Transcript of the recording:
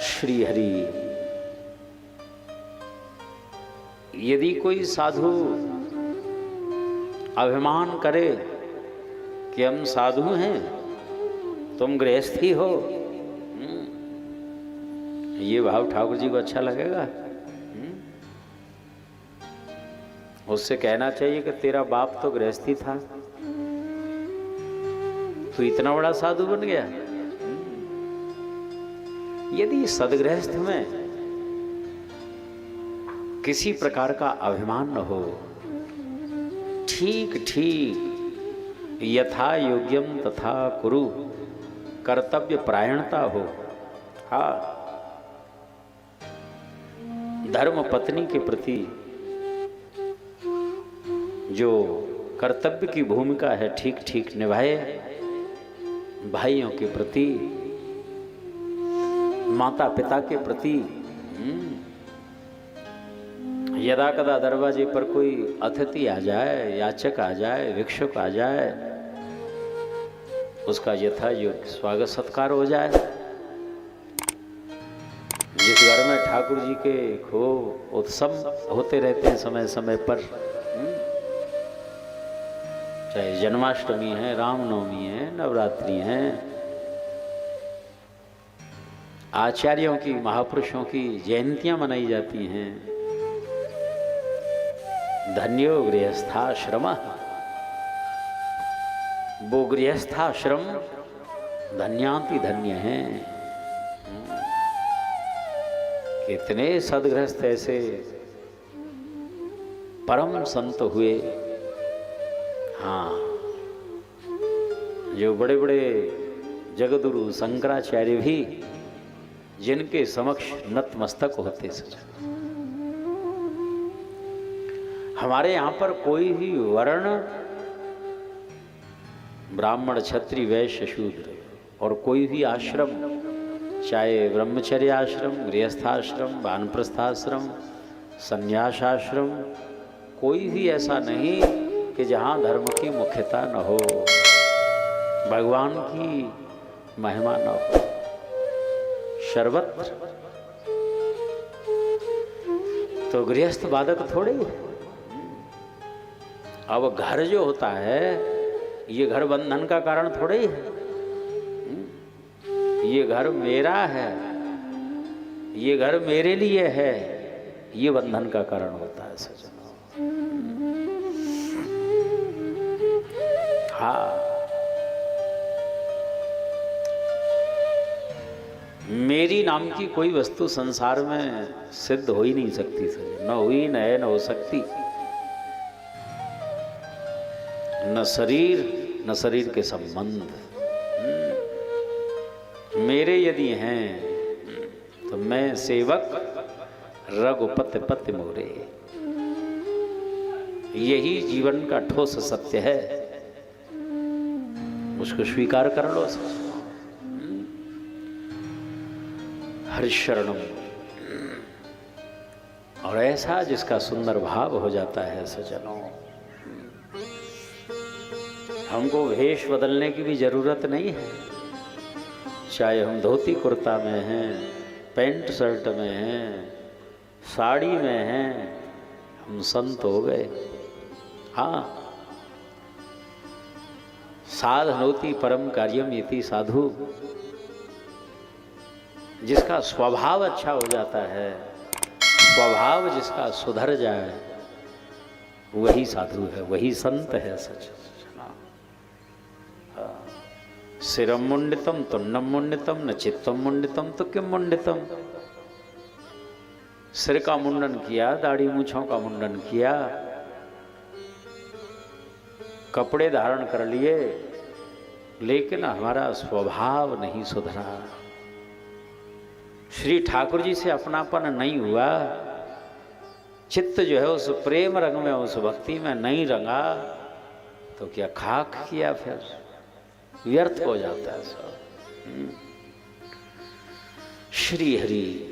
श्री हरि। यदि कोई साधु अभिमान करे कि हम साधु हैं, तुम गृहस्थी हो, ये भाव ठाकुर जी को अच्छा लगेगा? उससे कहना चाहिए कि तेरा बाप तो गृहस्थी था, तू इतना बड़ा साधु बन गया। यदि सदगृहस्थ में किसी प्रकार का अभिमान न हो, ठीक ठीक यथा योग्यम तथा कुरु, कर्तव्य परायणता हो। हाँ, धर्म पत्नी के प्रति जो कर्तव्य की भूमिका है ठीक ठीक निभाए, भाइयों के प्रति, माता पिता के प्रति। यदा कदा दरवाजे पर कोई अतिथि आ जाए, याचक आ जाए, भिक्षुक आ जाए, उसका यथा योग्य स्वागत सत्कार हो जाए। जिस घर में ठाकुर जी के खूब उत्सव होते रहते हैं समय समय पर, चाहे जन्माष्टमी है, रामनवमी है, नवरात्रि है, आचार्यों की, महापुरुषों की जयंतियां मनाई जाती हैं। धन्यो गृहस्थाश्रम, वो गृहस्थाश्रम धन्याति धन्य हैं। कितने सदगृहस्थ ऐसे परम संत हुए, हाँ, जो बड़े बड़े जगदगुरु शंकराचार्य भी जिनके समक्ष नतमस्तक होते सजन। हमारे यहाँ पर कोई भी वर्ण, ब्राह्मण, क्षत्रिय, वैश्य, शूद्र, और कोई भी आश्रम, चाहे ब्रह्मचर्य आश्रम, गृहस्थाश्रम, वानप्रस्थाश्रम, संन्यासाश्रम, कोई भी ऐसा नहीं कि जहाँ धर्म की मुख्यता न हो, भगवान की महिमा न हो। सर्वत्र तो गृहस्थ बाधक थोड़े। अब घर जो होता है, ये घर बंधन का कारण थोड़े ही है। ये घर मेरा है, ये घर मेरे लिए है, ये बंधन का कारण होता है सजन। हाँ, मेरी नाम की कोई वस्तु संसार में सिद्ध हो ही नहीं सकती सजन, न हुई, न है, न हो सकती। न शरीर, न शरीर के संबंध मेरे यदि हैं तो मैं सेवक रघुपति पति मोरे। यही जीवन का ठोस सत्य है, उसको स्वीकार कर लो। हरिशरणम, और ऐसा जिसका सुंदर भाव हो जाता है सजनों। हमको वेश बदलने की भी जरूरत नहीं है, चाहे हम धोती कुर्ता में हैं, पैंट शर्ट में हैं, साड़ी में हैं, हम संत हो गए। हाँ, साधनोति परम कार्यम इति साधु। जिसका स्वभाव अच्छा हो जाता है, स्वभाव जिसका सुधर जाए, वही साधु है, वही संत है सच। सिरम मुंडितम तुन्नम मुंडितम न चित्तम मुंडितम तो किम मुंडितम। सिर का मुंडन किया, दाढ़ी मूछों का मुंडन किया, कपड़े धारण कर लिए, लेकिन हमारा स्वभाव नहीं सुधरा, श्री ठाकुर जी से अपनापन नहीं हुआ, चित्त जो है उस प्रेम रंग में, उस भक्ति में नहीं रंगा, तो क्या खाक किया, फिर व्यर्थ हो जाता है सब। श्री हरि।